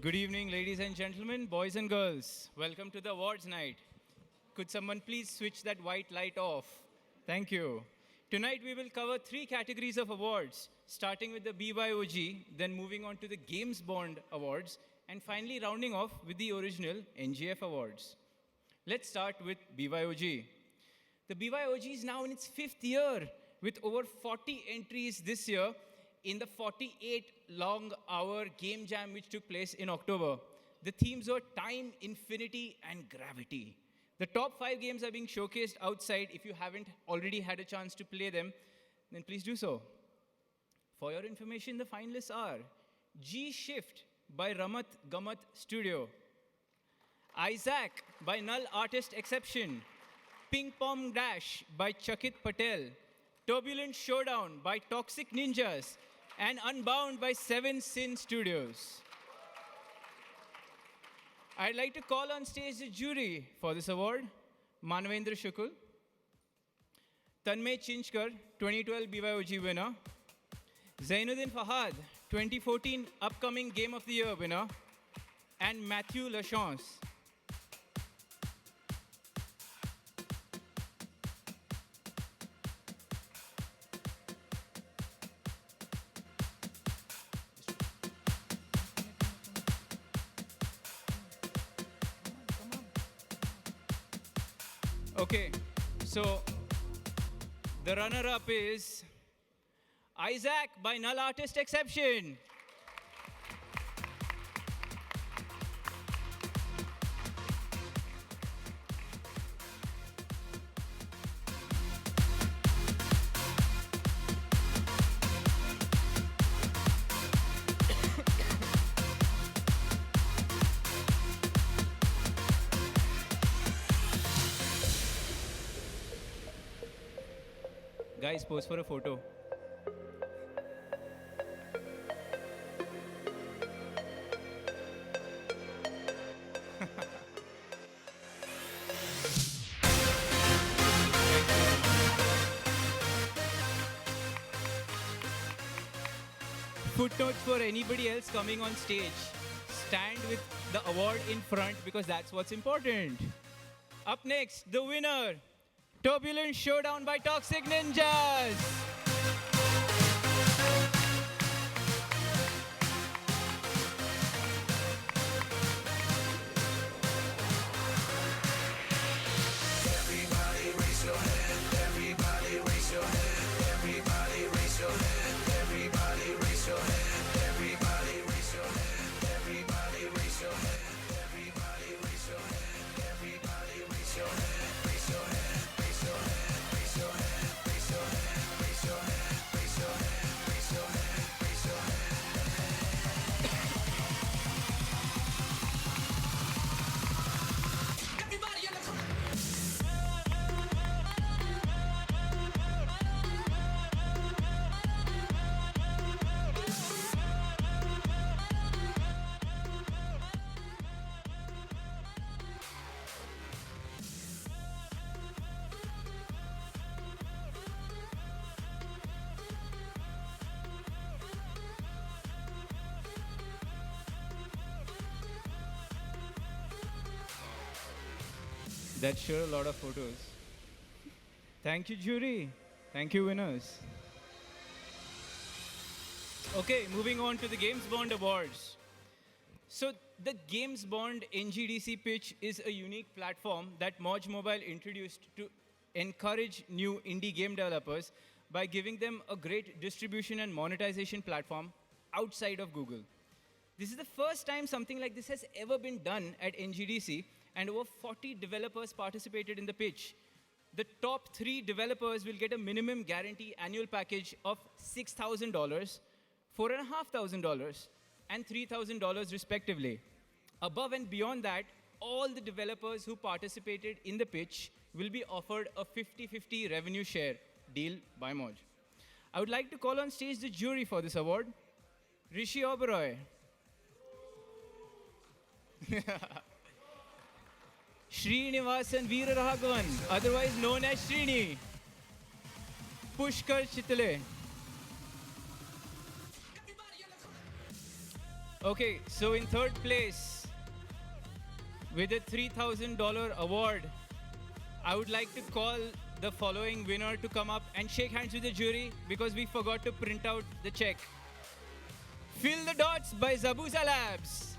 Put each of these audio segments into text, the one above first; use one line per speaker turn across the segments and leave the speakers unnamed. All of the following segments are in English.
Good evening, ladies and gentlemen, boys and girls. Welcome to the awards night. Could someone please switch that white light off? Thank you. Tonight we will cover three categories of awards, starting with the BYOG, then moving on to the Games Bond Awards, and finally rounding off with the original NGF Awards. Let's start with BYOG. The BYOG is now in its fifth year with over 40 entries this year in the 48-long-hour game jam which took place in October. The themes were time, infinity, and gravity. The top 5 games are being showcased outside. If you haven't already had a chance to play them, then please do so. For your information, the finalists are G Shift by Ramat Gamat Studio, Isaac by Null Artist Exception, Ping Pong Dash by Chakit Patel, Turbulent Showdown by Toxic Ninjas, and Unbound by Seven Sin Studios. I'd like to call on stage the jury for this award. Manavendra Shukul, Tanmay Chinchkar, 2012 BYOG winner, Zainuddin Fahad, 2014 Upcoming Game of the Year winner, and Matthew Lachance. Okay, so the runner-up is Isaac by Null Artist Exception. Guys, pose for a photo. Footnotes for anybody else coming on stage. Stand with the award in front because that's what's important. Up next, the winner, Turbulent Showdown by Toxic Ninjas.
Everybody raise your hand, everybody raise your hand, everybody raise your hand, everybody raise your hand, everybody raise your hand, everybody raise your hand, everybody raise your hand, everybody raise your hand, raise your hand.
That's sure a lot of photos. Thank you, jury. Thank you, winners. Okay, moving on to the Games Bond Awards. So the Games Bond NGDC pitch is a unique platform that Moj Mobile introduced to encourage new indie game developers by giving them a great distribution and monetization platform outside of Google. This is the first time something like this has ever been done at NGDC, and over 40 developers participated in the pitch. The top 3 developers will get a minimum guarantee annual package of $6,000, $4,500, and $3,000 respectively. Above and beyond that, all the developers who participated in the pitch will be offered a 50-50 revenue share deal by Moj. I would like to call on stage the jury for this award. Rishi Oberoi. Srinivasan Veeraraghavan, otherwise known as Srini. Pushkar Chitale. Okay, so in third place, with a $3,000 award, I would like to call the following winner to come up and shake hands with the jury because we forgot to print out the check. Fill the Dots by Zabuza Labs.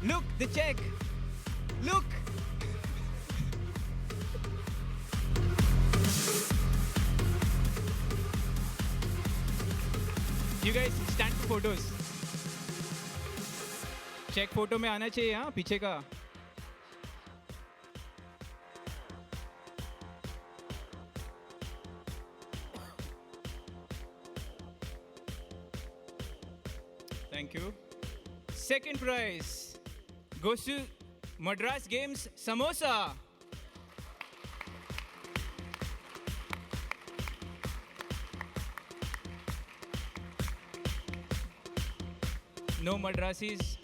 Look, the check. Look. You guys stand for photos. Check photo में आना चाहिए हाँ पीछे का. Thank you. Second prize goes to Madras Games Samosa. No Madrasis,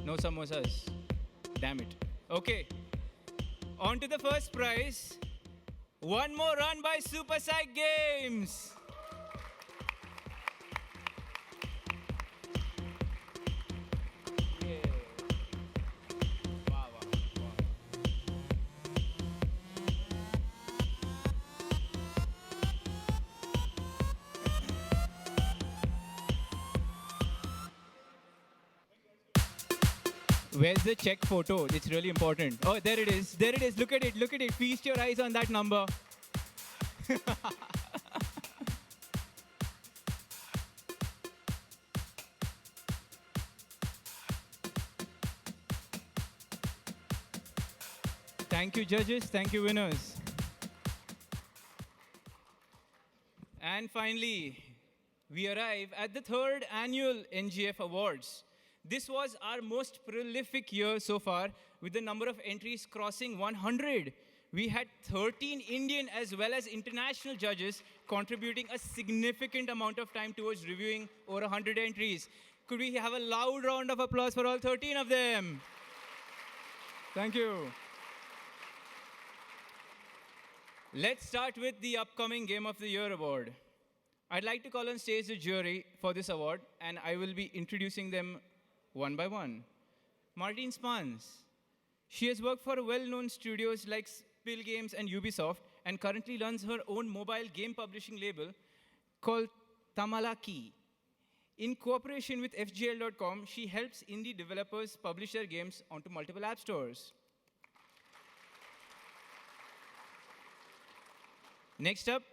no samosas. Damn it. Okay. On to the first prize. One more run by Super Psych Games. Yeah. Wow, wow, wow. Where's the check photo? It's really important. Oh, there it is. There it is. Look at it. Look at it. Feast your eyes on that number. Thank you, judges. Thank you, winners. And finally, we arrive at the third annual NGF Awards. This was our most prolific year so far, with the number of entries crossing 100. We had 13 Indian as well as international judges contributing a significant amount of time towards reviewing over 100 entries. Could we have a loud round of applause for all 13 of them? Thank you. Let's start with the upcoming Game of the Year award. I'd like to call on stage the jury for this award, and I will be introducing them one by one. Martine Spans. She has worked for well-known studios like Spill Games and Ubisoft, and currently runs her own mobile game publishing label called Tamalaki. In cooperation with FGL.com, she helps indie developers publish their games onto multiple app stores. Next up,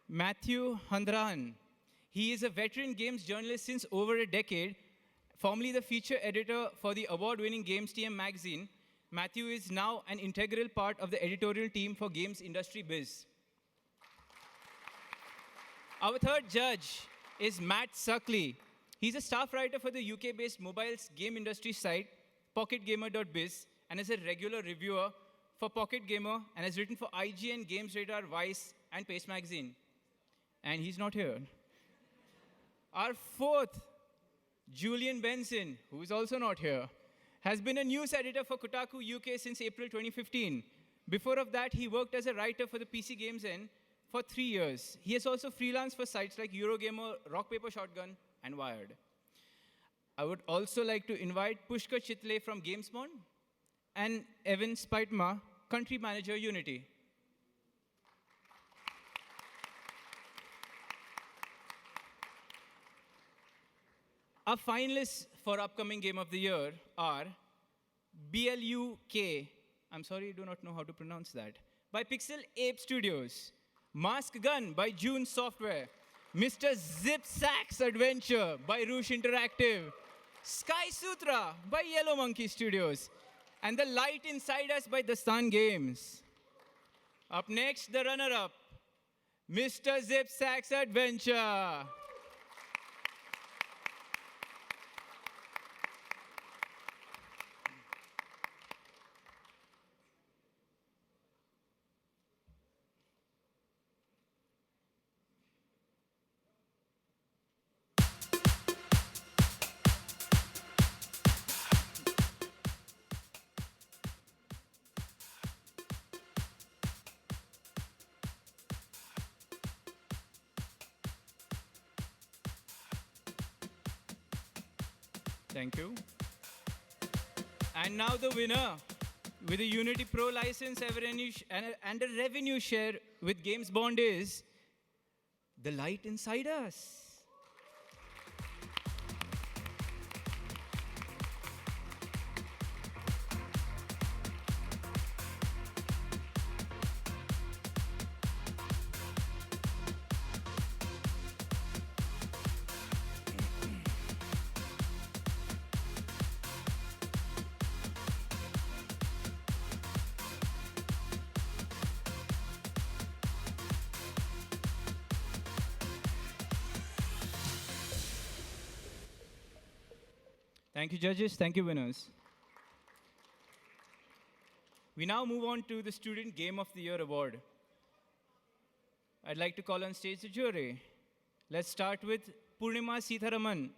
Matthew Handrahan. He is a veteran games journalist since over a decade, formerly the feature editor for the award-winning Games TM magazine. Matthew is now an integral part of the editorial team for Games Industry Biz. Our third judge is Matt Suckley. He's a staff writer for the UK-based mobile game industry site, PocketGamer.biz, and is a regular reviewer for Pocket Gamer, and has written for IGN, Games Radar, Vice, and Pace Magazine. And he's not here. Our fourth, Julian Benson, who is also not here, has been a news editor for Kotaku UK since April 2015. Before of that, he worked as a writer for the PC Games Inn for 3 years. He has also freelanced for sites like Eurogamer, Rock Paper Shotgun, and Wired. I would also like to invite Pushkar Chitle from GamesMon and Evan Spitma, Country Manager Unity. Our finalists for upcoming Game of the Year are BLUK, I'm sorry, I do not know how to pronounce that, by Pixel Ape Studios, Mask Gun by June Software, Mr. Zip Sax Adventure by Roosh Interactive, Sky Sutra by Yellow Monkey Studios, and The Light Inside Us by The Sun Games. Up next, the runner-up, Mr. Zip Sax Adventure. Thank you. And now the winner with a Unity Pro license and a revenue share with Games Bond is The Light Inside Us. Thank you, judges. Thank you, winners. We now move on to the Student Game of the Year award. I'd like to call on stage the jury. Let's start with Purnima Sitharaman,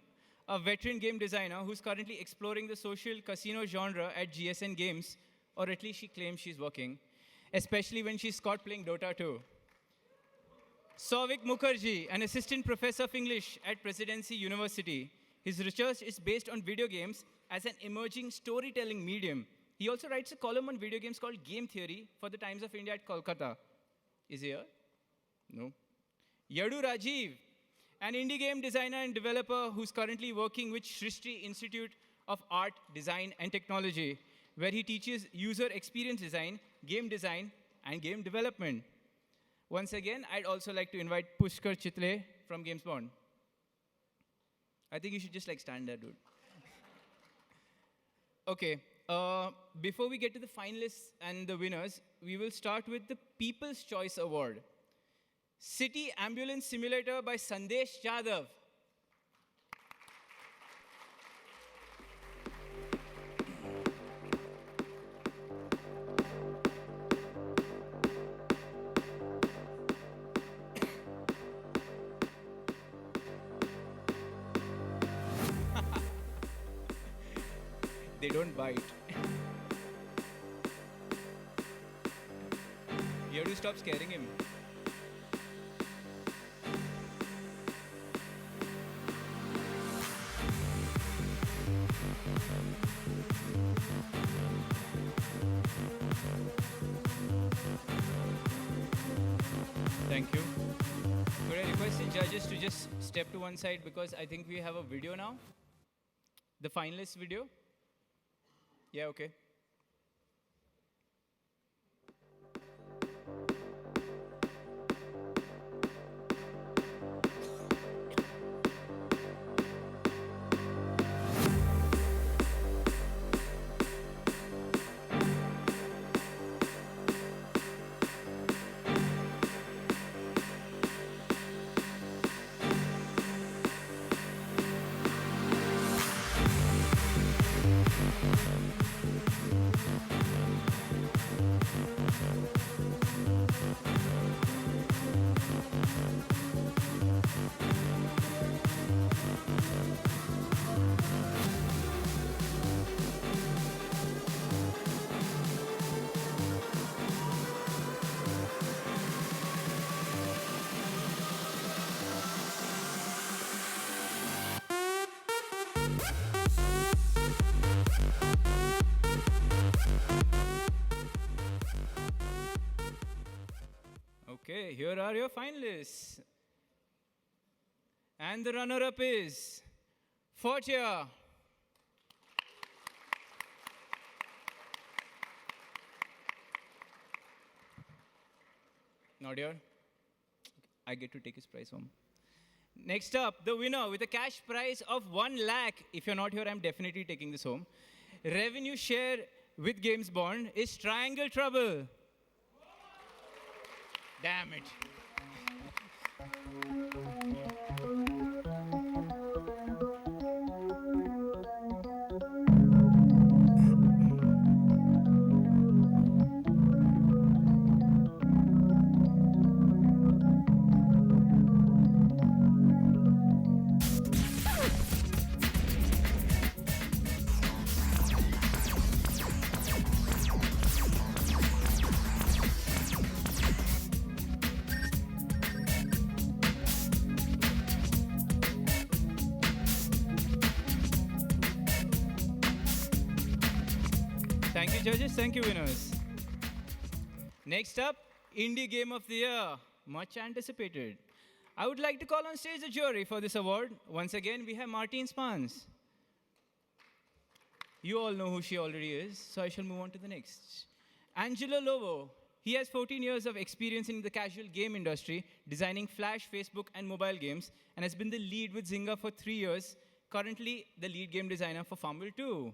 a veteran game designer who's currently exploring the social casino genre at GSN Games, or at least she claims she's working, especially when she's caught playing Dota 2. Souvik Mukherjee, an assistant professor of English at Presidency University. His research is based on video games as an emerging storytelling medium. He also writes a column on video games called Game Theory for the Times of India at Kolkata. Is he here? No. Yadu Rajiv, an indie game designer and developer who's currently working with Shrishti Institute of Art, Design and Technology, where he teaches user experience design, and game development. Once again, I'd also like to invite Pushkar Chitle from Games Bond. I think you should just stand there, dude. Okay, before we get to the finalists and the winners, we will start with the People's Choice Award. City Ambulance Simulator by Sandesh Jadhav. They don't bite. You have to stop scaring him. Thank you. Could I request the judges to just step to one side because I think we have a video now? The finalists video? Yeah, okay. Okay, here are your finalists. And the runner-up is Fortia. Not here. I get to take his prize home. Next up, the winner with a cash prize of 1 lakh. If you're not here, I'm definitely taking this home. Revenue share with Games Bond is Triangle Trouble. Damn it. Thank you, judges. Thank you, winners. Next up, Indie Game of the Year. Much anticipated. I would like to call on stage the jury for this award. Once again, we have Martine Spans. You all know who she already is, so I shall move on to the next. Angelo Lovo. He has 14 years of experience in the casual game industry, designing Flash, Facebook, and mobile games, and has been the lead with Zynga for 3 years, currently the lead game designer for Farmville 2.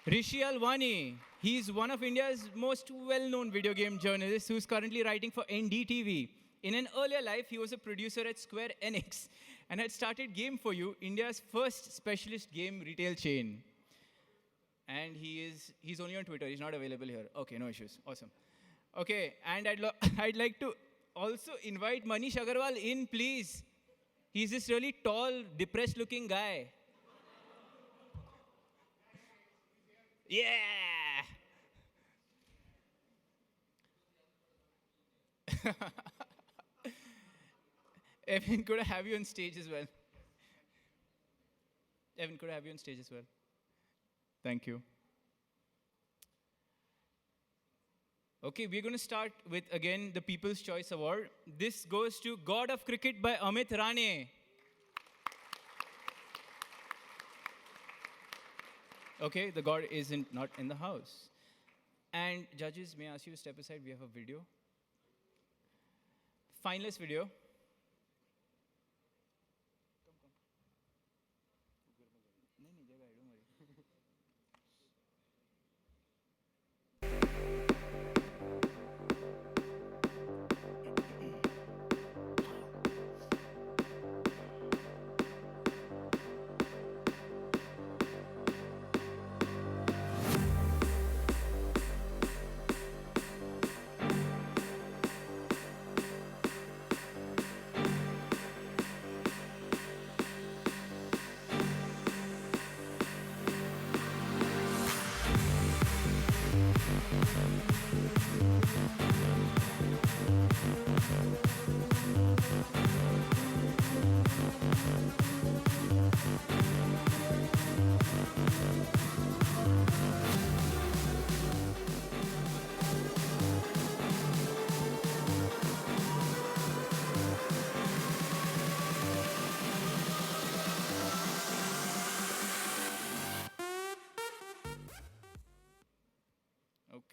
Rishi Alwani. He's one of India's most well-known video game journalists who's currently writing for NDTV. In an earlier life, he was a producer at Square Enix and had started Game For You, India's first specialist game retail chain. And he's only on Twitter. He's not available here. Okay, no issues. Awesome. Okay, and I'd like to also invite Manish Agarwal in, please. He's this really tall, depressed-looking guy. Yeah! Evan, could I have you on stage as well? Evan, could I have you on stage as well? Thank you. Okay, we're going to start with, again, the People's Choice Award. This goes to God of Cricket by Amit Rane. Okay, the God isn't not in the house. And judges, may I ask you to step aside? We have a video. Finalist video.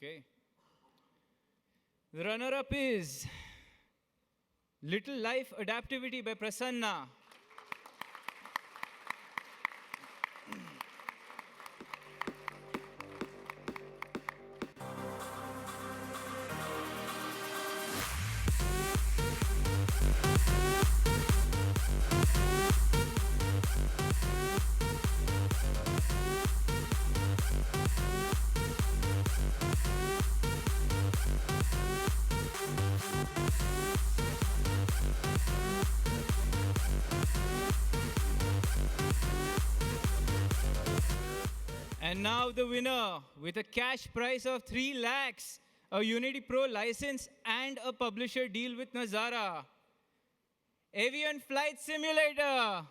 Okay. The runner-up is Little Life Adaptivity by Prasanna. And now the winner with a cash prize of 3 lakhs, a Unity Pro license and a publisher deal with Nazara. Avian Flight Simulator.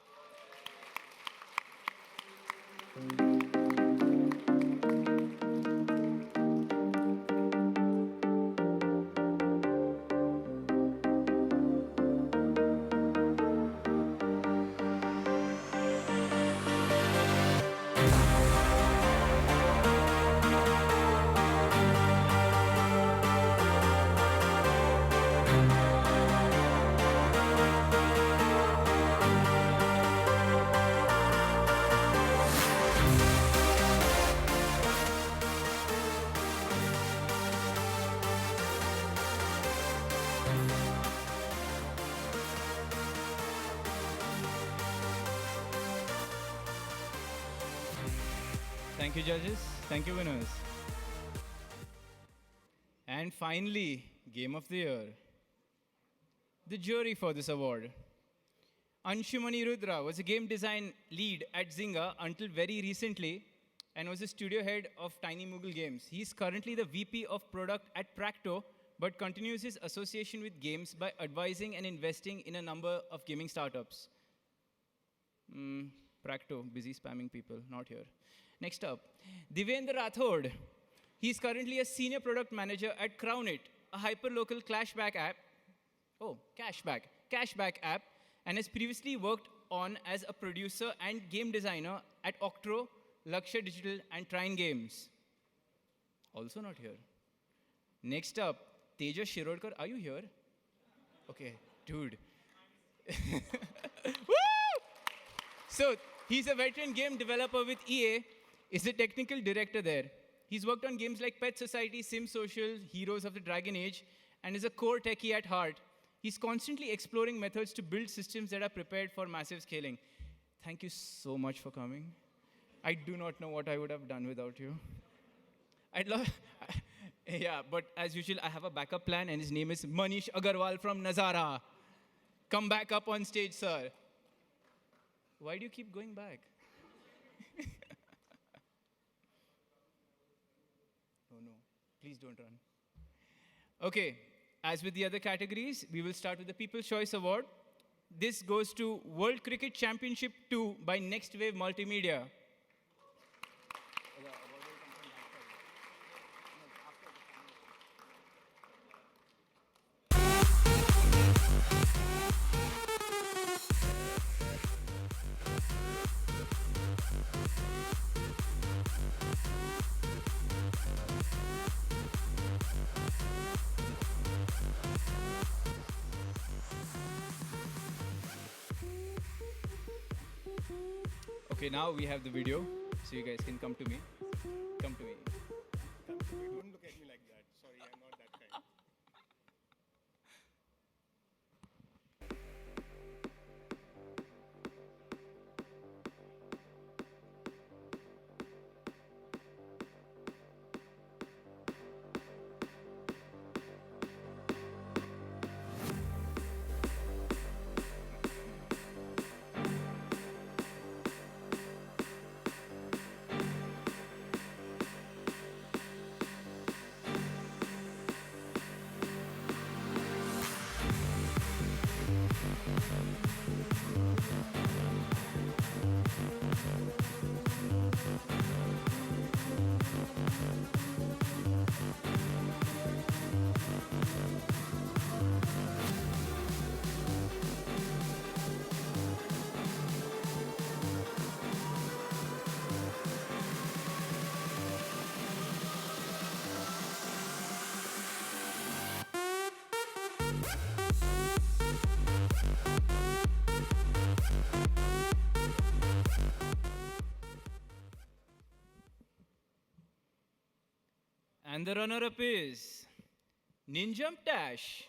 Thank you, judges. Thank you, winners. And finally, Game of the Year. The jury for this award. Anshumani Rudra was a game design lead at Zynga until very recently and was a studio head of Tiny Moogle Games. He's currently the VP of Product at Practo, but continues his association with games by advising and investing in a number of gaming startups. Practo, busy spamming people, not here. Next up, Divendra Rathod. He's currently a senior product manager at Crownit, a hyperlocal cashback app. Oh, cashback app, and has previously worked on as a producer and game designer at Octro, Lakshya Digital, and Trine Games. Also not here. Next up, Tejas Shirodkar. Are you here? Okay, dude. Woo! So, he's a veteran game developer with EA, is a technical director there. He's worked on games like Pet Society, Sim Social, Heroes of the Dragon Age, and is a core techie at heart. He's constantly exploring methods to build systems that are prepared for massive scaling. Thank you so much for coming. I do not know what I would have done without you. I'd love... Yeah, but as usual, I have a backup plan, and his name is Manish Agarwal from Nazara. Come back up on stage, sir. Why do you keep going back? Oh no, please don't run. Okay, as with the other categories, we will start with the People's Choice Award. This goes to World Cricket Championship 2 by Next Wave Multimedia. Okay, now we have the video, so you guys can come to me. Come to me.
Don't look at me like that. Sorry, I'm not that kind.
And the runner-up is Ninjump Dash.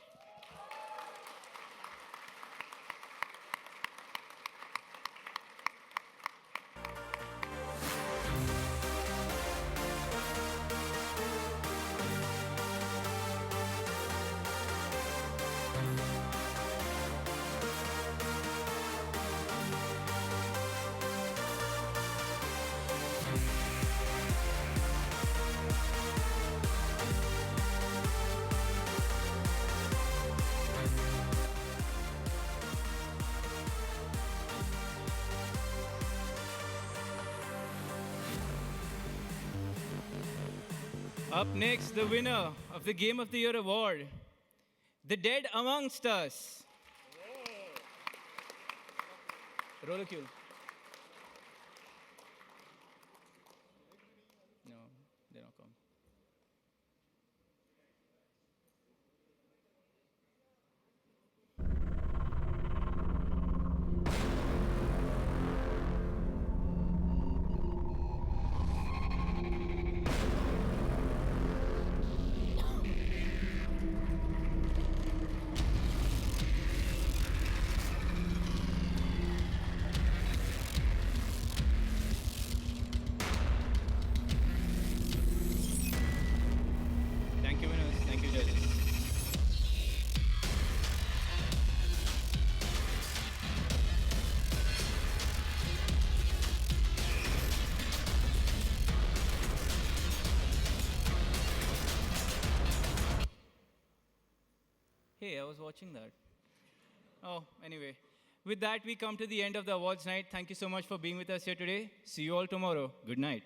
Up next, the winner of the Game of the Year award, The Dead Amongst Us. Roller cue. No, they don't come. Thank you, winners. Thank you, judges. Hey, I was watching that. Oh, anyway. With that, we come to the end of the awards night. Thank you so much for being with us here today. See you all tomorrow. Good night.